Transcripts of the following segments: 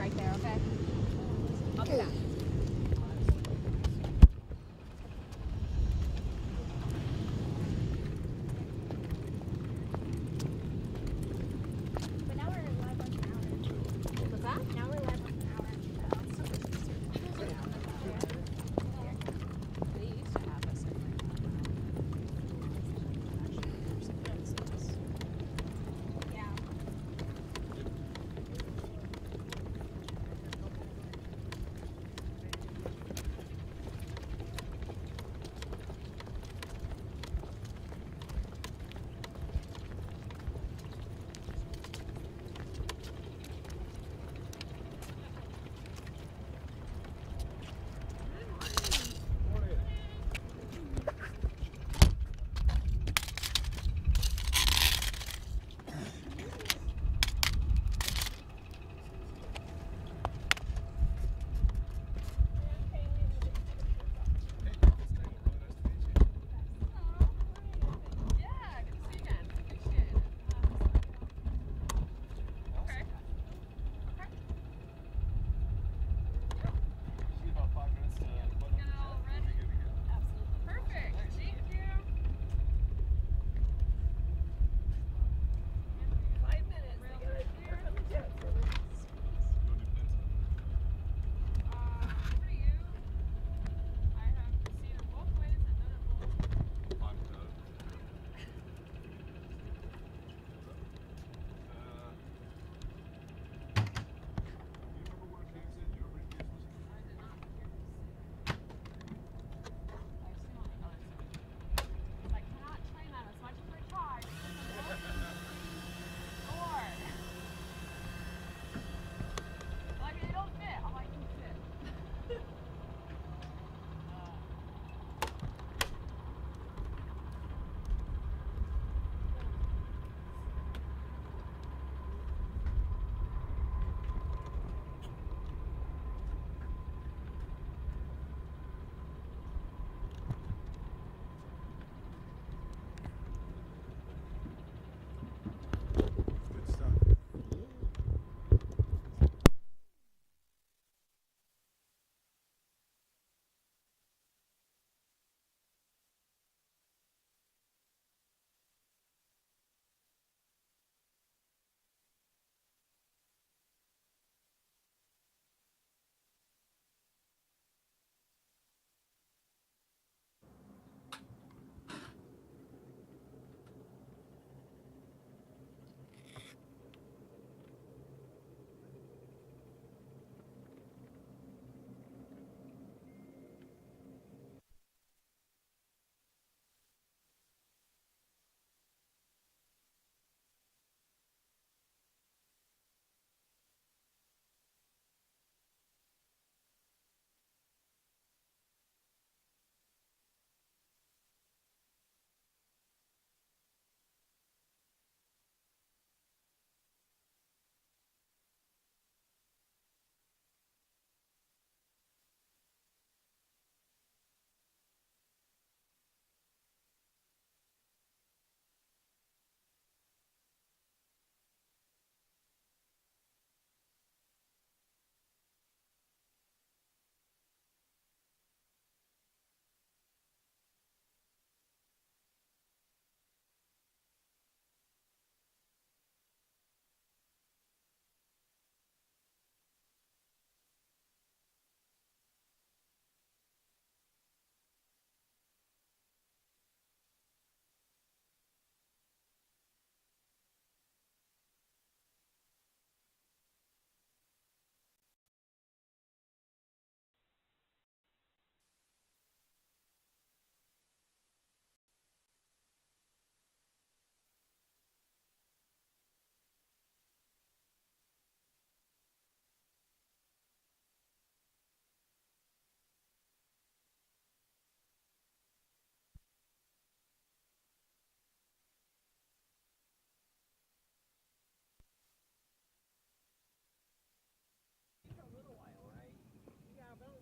right there, okay? I'll be back. But now we're live on an hour. What's that? Now we're live on an hour. They used to have us in Yeah.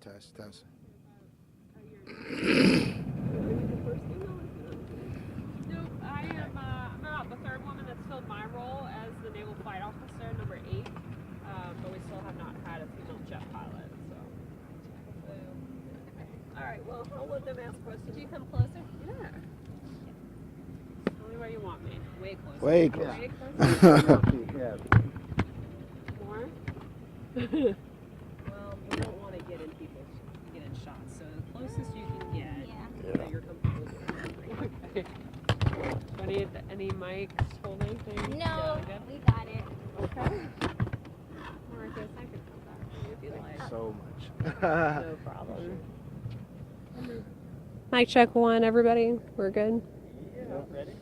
Test, test. Nope, I'm about the third woman that's filled my role as the Naval Flight Officer, number 8, but we still have not had Well, I'll let them ask questions. Could you come closer? Yeah. Tell me where you want me. Way closer. Way close. Way closer? Yeah. More? Well, we don't want to get in shots, so the closest you can get that you're comfortable with. Okay. Do I need any mics holding things? No, Good? we got it. Okay. Or I guess I could come back if you like. So much. No problem. Mic check 1, everybody. We're good? Ready?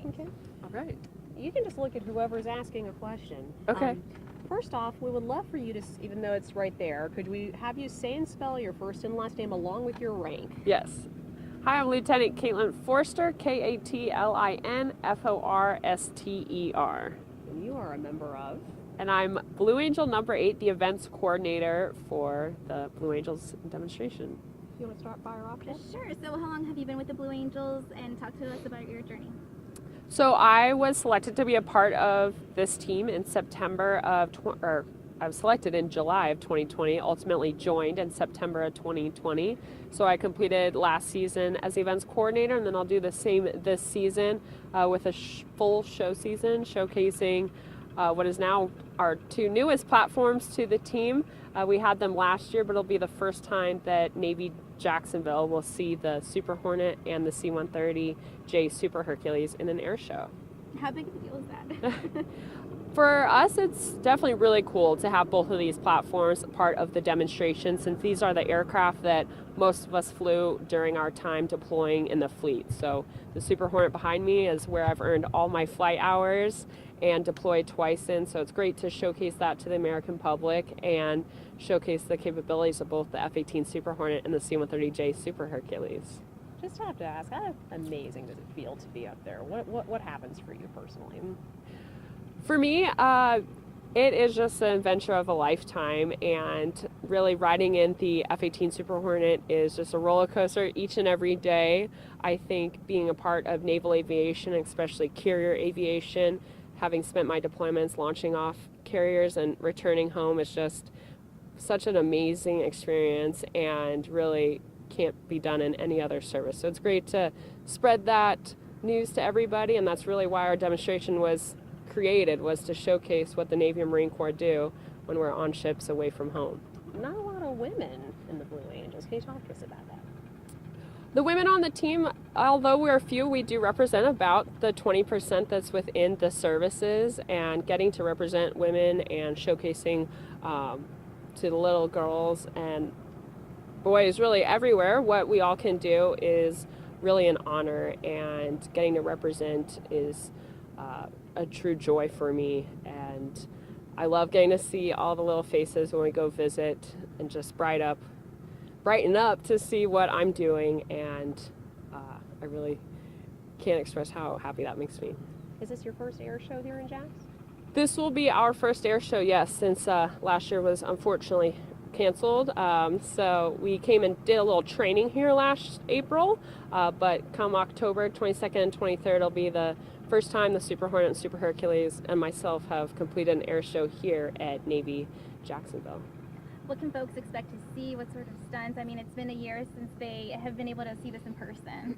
Okay. All right. You can just look at whoever's asking a question. Okay. First off, we would love for you to, even though it's right there, could we have you say and spell your first and last name along with your rank? Yes. Hi, I'm Lieutenant Katlin Forster, Katlin Forster. And you are a member of? And I'm Blue Angel number 8, the events coordinator for the Blue Angels demonstration. You want to start fire off, Jeff? Sure. So how long have you been with the Blue Angels, and talk to us about your journey? So I was selected to be a part of this team in September of, I was selected in July of 2020, ultimately joined in September of 2020. So I completed last season as the events coordinator, and then I'll do the same this season with a full show season, showcasing what is now our 2 newest platforms to the team. We had them last year, but it'll be the first time that Navy Jacksonville will see the Super Hornet and the C-130J Super Hercules in an air show. How big of a deal is that? For us, it's definitely really cool to have both of these platforms part of the demonstration, since these are the aircraft that most of us flew during our time deploying in the fleet. So the Super Hornet behind me is where I've earned all my flight hours and deployed twice in, so it's great to showcase that to the American public and showcase the capabilities of both the F-18 Super Hornet and the C-130J Super Hercules. Just have to ask, how amazing does it feel to be up there? What happens for you personally? For me, it is just an adventure of a lifetime, and really riding in the F-18 Super Hornet is just a roller coaster each and every day. I think being a part of naval aviation, especially carrier aviation, having spent my deployments launching off carriers and returning home, is just such an amazing experience and really can't be done in any other service. So it's great to spread that news to everybody, and that's really why our demonstration was created, was to showcase what the Navy and Marine Corps do when we're on ships away from home. Not a lot of women in the Blue Angels. Can you talk to us about that? The women on the team, although we're few, we do represent about the 20% that's within the services, and getting to represent women and showcasing to the little girls and boys really everywhere what we all can do is really an honor, and getting to represent is a true joy for me. And I love getting to see all the little faces when we go visit and just brighten up to see what I'm doing, and I really can't express how happy that makes me. Is this your first air show here in Jax? This will be our first air show, yes, since last year was unfortunately canceled. So we came and did a little training here last April, but come October 22nd and 23rd, it'll be the first time the Super Hornet and Super Hercules and myself have completed an air show here at Navy Jacksonville. What can folks expect to see? What sort of stunts? I mean, it's been a year since they have been able to see this in person.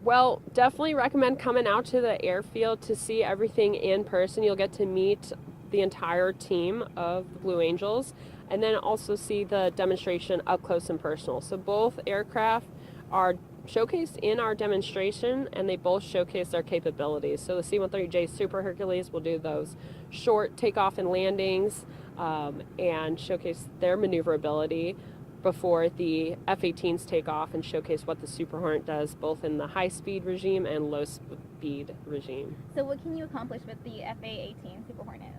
Well, definitely recommend coming out to the airfield to see everything in person. You'll get to meet the entire team of the Blue Angels, and then also see the demonstration up close and personal. So both aircraft are showcased in our demonstration, and they both showcase their capabilities. So the C-130J Super Hercules will do those short takeoff and landings and showcase their maneuverability before the F-18s take off and showcase what the Super Hornet does both in the high-speed regime and low-speed regime. So what can you accomplish with the FA-18 Super Hornet?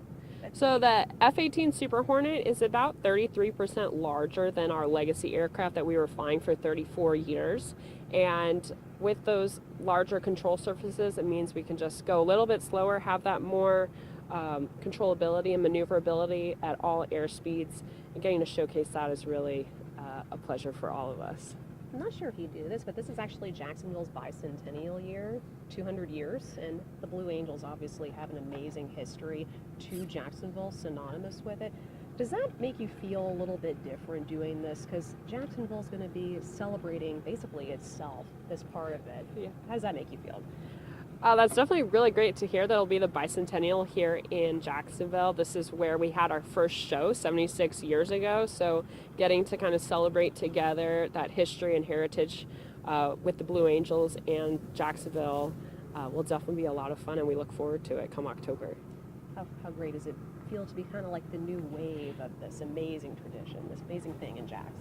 So the F-18 Super Hornet is about 33% larger than our legacy aircraft that we were flying for 34 years. And with those larger control surfaces, it means we can just go a little bit slower, have that more controllability and maneuverability at all air speeds. And getting to showcase that is really a pleasure for all of us. I'm not sure if you do this, but this is actually Jacksonville's bicentennial year, 200 years, and the Blue Angels obviously have an amazing history to Jacksonville, synonymous with it. Does that make you feel a little bit different doing this? Because Jacksonville's going to be celebrating basically itself, this part of it. Yeah. How does that make you feel? That's definitely really great to hear. That'll be the bicentennial here in Jacksonville. This is where we had our first show 76 years ago. So getting to kind of celebrate together that history and heritage with the Blue Angels and Jacksonville will definitely be a lot of fun, and we look forward to it come October. How great does it feel to be kind of like the new wave of this amazing tradition, this amazing thing in Jax?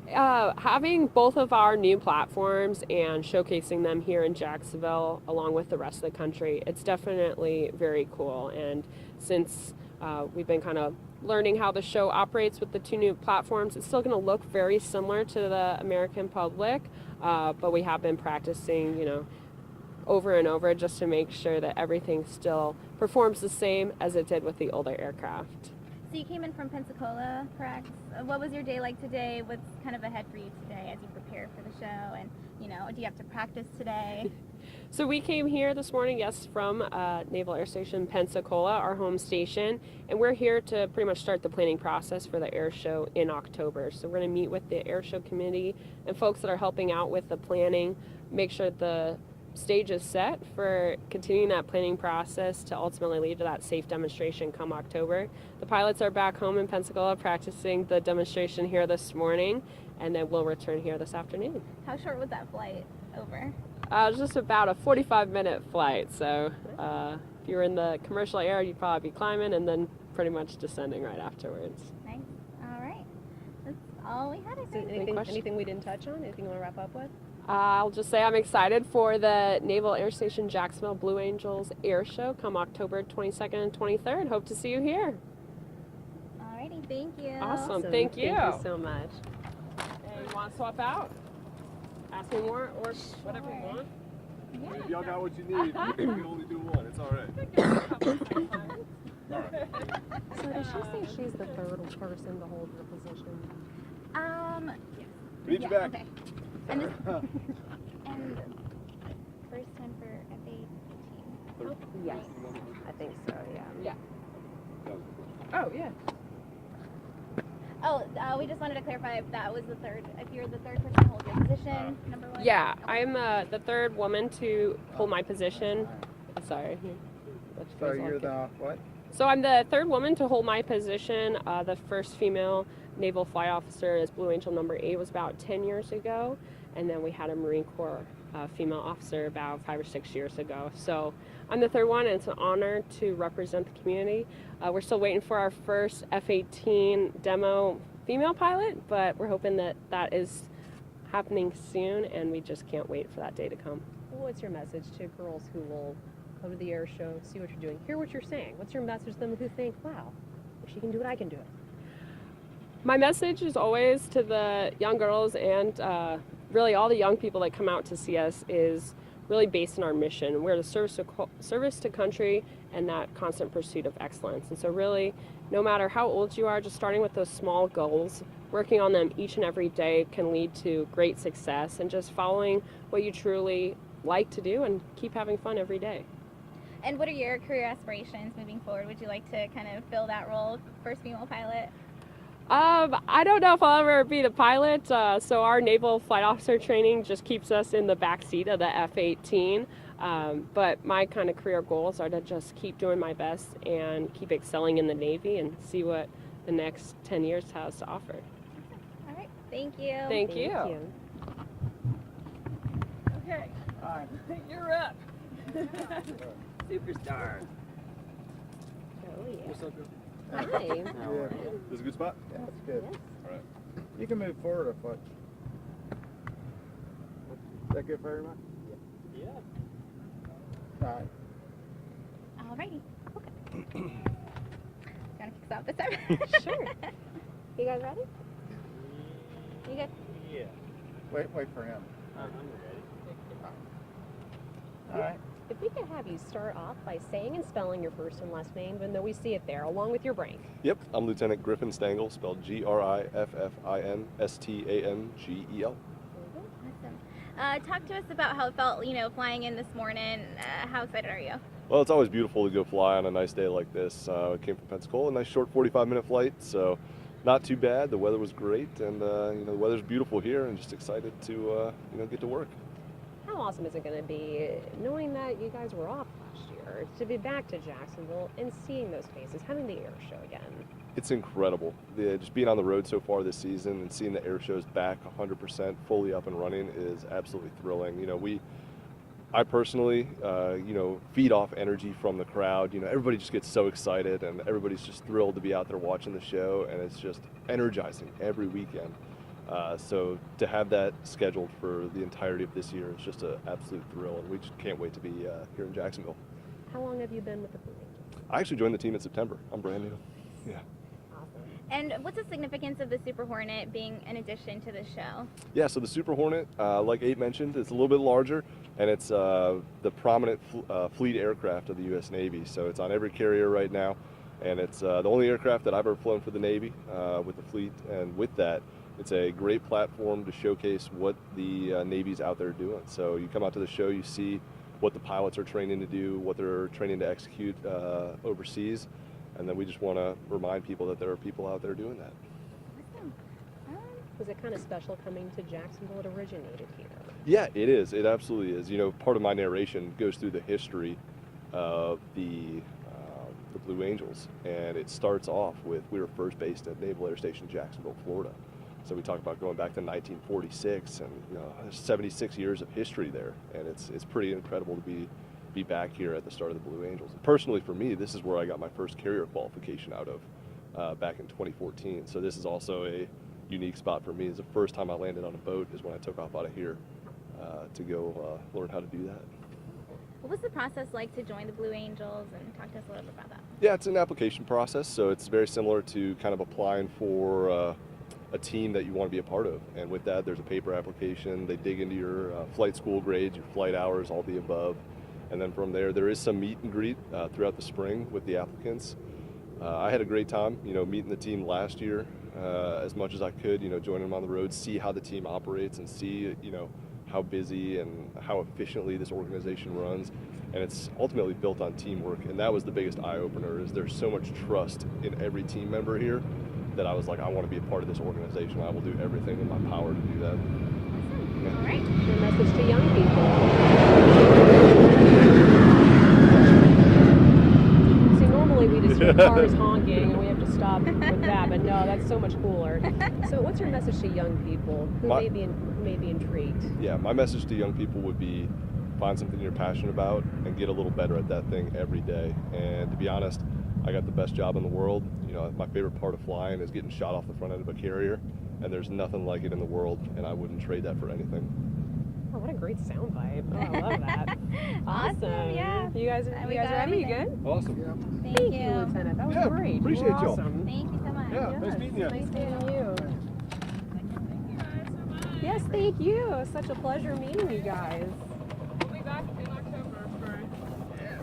Having both of our new platforms and showcasing them here in Jacksonville along with the rest of the country, it's definitely very cool. And since we've been kind of learning how the show operates with the two new platforms, it's still going to look very similar to the American public, but we have been practicing, over and over just to make sure that everything still performs the same as it did with the older aircraft. So you came in from Pensacola, correct? What was your day like today? What's kind of ahead for you today as you prepare for the show? And, do you have to practice today? So we came here this morning, yes, from Naval Air Station Pensacola, our home station, and we're here to pretty much start the planning process for the air show in October. So we're going to meet with the air show committee and folks that are helping out with the planning, make sure the stage is set for continuing that planning process to ultimately lead to that safe demonstration come October. The pilots are back home in Pensacola practicing the demonstration here this morning, and then we'll return here this afternoon. How short was that flight over? It was just about a 45-minute flight, so if you were in the commercial air, you'd probably be climbing and then pretty much descending right afterwards. Nice. All right. That's all we had, I think. Anything we didn't touch on? Anything you want to wrap up with? I'll just say I'm excited for the Naval Air Station Jacksonville Blue Angels Air Show come October 22nd and 23rd. Hope to see you here. Alrighty, thank you. Awesome. Thank you. Thank you so much. Hey, you want to swap out? Ask me more or whatever you want. Yeah. If y'all got what you need, you can only do one. It's all right. So does she say she's the third person to hold your position? We need you back. Okay. And this, and first time for F-18. Yes, I think so, yeah. Oh, yeah. Oh, we just wanted to clarify if that was if you're the third person to hold your position, number one? Yeah, I'm the third woman to hold my position. Sorry. So you're the what? So I'm the third woman to hold my position. The first female naval flight officer as Blue Angel number 8 was about 10 years ago. And then we had a Marine Corps female officer about 5 or 6 years ago. So I'm the third one, and it's an honor to represent the community. We're still waiting for our first F-18 demo female pilot, but we're hoping that that is happening soon, and we just can't wait for that day to come. What's your message to girls who will come to the air show, see what you're doing, hear what you're saying? What's your message to them who think, wow, if she can do it, I can do it? My message is always to the young girls and really all the young people that come out to see us is really based on our mission. We're the service to country and that constant pursuit of excellence. And so really, no matter how old you are, just starting with those small goals, working on them each and every day can lead to great success, and just following what you truly like to do and keep having fun every day. And what are your career aspirations moving forward? Would you like to kind of fill that role, first female pilot? I don't know if I'll ever be the pilot, so our naval flight officer training just keeps us in the back seat of the F-18, but my kind of career goals are to just keep doing my best and keep excelling in the Navy and see what the next 10 years has to offer. All right, thank you. Thank you. Okay. All right. You're up. Superstar. Oh, yeah. What's up, girl? Hi. Yeah. This is a good spot? That's good. All right. You can move forward a foot. Is that good for everyone? Yeah. All right. All righty. Okay. Gonna kick us out this time? Sure. You guys ready? You good? Yeah. Wait for him. I'm ready. All right. If we could have you start off by saying and spelling your first and last name, even though we see it there, along with your rank. Yep, I'm Lieutenant Griffin Stangle, spelled Griffinstamgel. Awesome. Talk to us about how it felt, flying in this morning. How excited are you? Well, it's always beautiful to go fly on a nice day like this. Came from Pensacola, a nice short 45-minute flight, so not too bad. The weather was great, and the weather's beautiful here, and just excited to get to work. How awesome is it going to be knowing that you guys were off last year to be back to Jacksonville and seeing those faces, having the air show again? It's incredible. Just being on the road so far this season and seeing the air shows back 100% fully up and running is absolutely thrilling. I personally, feed off energy from the crowd. Everybody just gets so excited, and everybody's just thrilled to be out there watching the show, and it's just energizing every weekend. So to have that scheduled for the entirety of this year is just an absolute thrill, and we just can't wait to be here in Jacksonville. How long have you been with the Blue Angels? I actually joined the team in September. I'm brand new. Yeah. Awesome. And what's the significance of the Super Hornet being an addition to the show? Yeah, so the Super Hornet, like Abe mentioned, it's a little bit larger, and it's the prominent fleet aircraft of the U.S. Navy. So it's on every carrier right now, and it's the only aircraft that I've ever flown for the Navy with the fleet. And with that, it's a great platform to showcase what the Navy's out there doing. So you come out to the show, you see what the pilots are training to do, what they're training to execute overseas, and then we just want to remind people that there are people out there doing that. Awesome. Was it kind of special coming to Jacksonville? It originated here. Yeah, it is. It absolutely is. Part of my narration goes through the history of the Blue Angels, and it starts off with we were first based at Naval Air Station, Jacksonville, Florida. So we talk about going back to 1946, and there's 76 years of history there, and it's pretty incredible to be back here at the start of the Blue Angels. Personally, for me, this is where I got my first carrier qualification out of back in 2014. So this is also a unique spot for me. It's the first time I landed on a boat is when I took off out of here to go learn how to do that. What was the process like to join the Blue Angels, and talk to us a little bit about that? Yeah, it's an application process, so it's very similar to kind of applying for a team that you want to be a part of. And with that, there's a paper application. They dig into your flight school grades, your flight hours, all the above. And then from there is some meet and greet throughout the spring with the applicants. I had a great time, meeting the team last year as much as I could, joining them on the road, see how the team operates and see, how busy and how efficiently this organization runs. And it's ultimately built on teamwork. And that was the biggest eye-opener, is there's so much trust in every team member here that I was like, I want to be a part of this organization. I will do everything in my power to do that. Awesome. All right. Your message to young people. See, normally we just hear cars honking and we have to stop with that, but no, that's so much cooler. So what's your message to young people who may be intrigued? Yeah, my message to young people would be find something you're passionate about and get a little better at that thing every day. And to be honest, I got the best job in the world. My favorite part of flying is getting shot off the front end of a carrier, and there's nothing like it in the world, and I wouldn't trade that for anything. Oh, what a great sound vibe. Oh, I love that. Awesome, yeah. You guys are ready? everything. Good? Awesome. Thank Thank you, you. Lieutenant. That was Yeah, great. appreciate You were y'all. awesome. Thank you so much. Yeah, nice meeting you. Nice meeting you. Thank you guys so much. Yes, thank you. It was such a pleasure meeting you guys. We'll be back in October for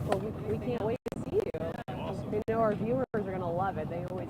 Well, we can't wait to see you. Awesome. We know our viewers are going to love it. They always